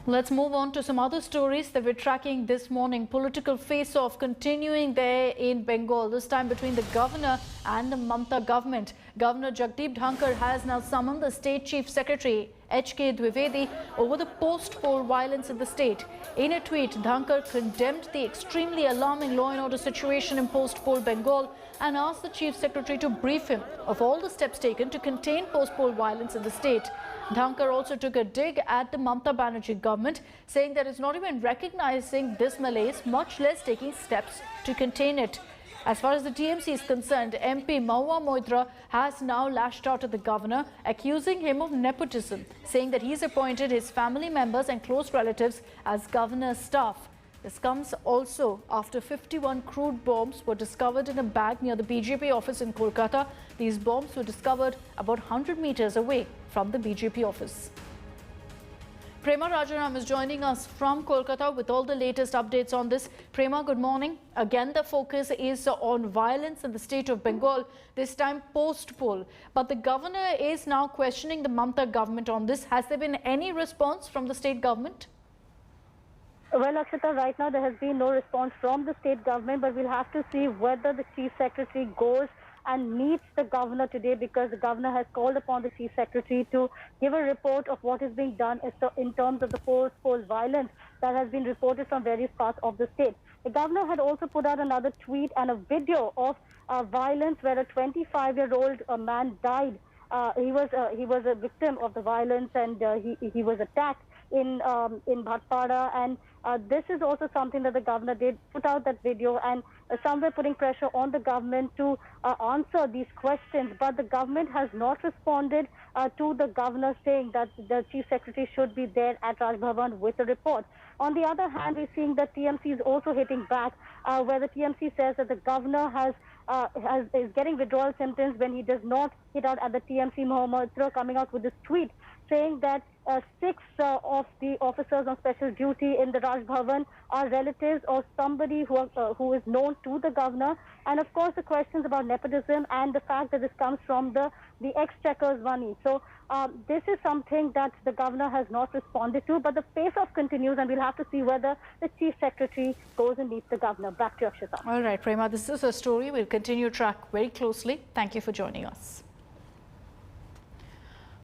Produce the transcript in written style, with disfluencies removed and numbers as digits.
Let's move on to some other stories that we're tracking this morning. Political face-off continuing there in Bengal, this time between the governor and the Mamata government. Governor Jagdeep Dhankar has now summoned the state chief secretary H.K. Dwivedi over the post-poll violence in the state. In a tweet, Dhankar condemned the extremely alarming law and order situation in post-poll Bengal and asked the chief secretary to brief him of all the steps taken to contain post-poll violence in the state. Dhankar also took a dig at the Mamata Banerjee government, saying that it's not even recognizing this malaise, much less taking steps to contain it. As far as the TMC is concerned, MP Mahua Moitra has now lashed out at the governor, accusing him of nepotism, saying that he's appointed his family members and close relatives as governor's staff. This comes also after 51 crude bombs were discovered in a bag near the BJP office in Kolkata. These bombs were discovered about 100 meters away from the BJP office. Prema Rajaram is joining us from Kolkata with all the latest updates on this. Prema, good morning. Again, the focus is on violence in the state of Bengal, this time post-poll. But the governor is now questioning the Mamata government on this. Has there been any response from the state government? Well, Akshata, right now there has been no response from the state government, but we'll have to see whether the chief secretary goes and meets the governor today, because the governor has called upon the chief secretary to give a report of what is being done in terms of the post-poll violence that has been reported from various parts of the state. The governor had also put out another tweet and a video of violence where a 25-year-old man died. He was a victim of the violence, and he was attacked in Bhatpada, and this is also something that the governor did, put out that video, and somewhere putting pressure on the government to answer these questions. But the government has not responded to the governor saying that the chief secretary should be there at Raj Bhavan with a report. On the other hand, we're seeing that TMC is also hitting back, where the TMC says that the governor is getting withdrawal symptoms when he does not hit out at the TMC. Mahua Moitra coming out with this tweet saying that 6 of the officers on special duty in the Raj Bhavan are relatives or somebody who is known to the governor. And of course, the questions about nepotism and the fact that this comes from the exchequer's money. So this is something that the governor has not responded to, but the face-off continues, and we'll have to see whether the chief secretary goes and meets the governor. Back to you, Akshita. All right, Prema, this is a story we'll continue to track very closely. Thank you for joining us.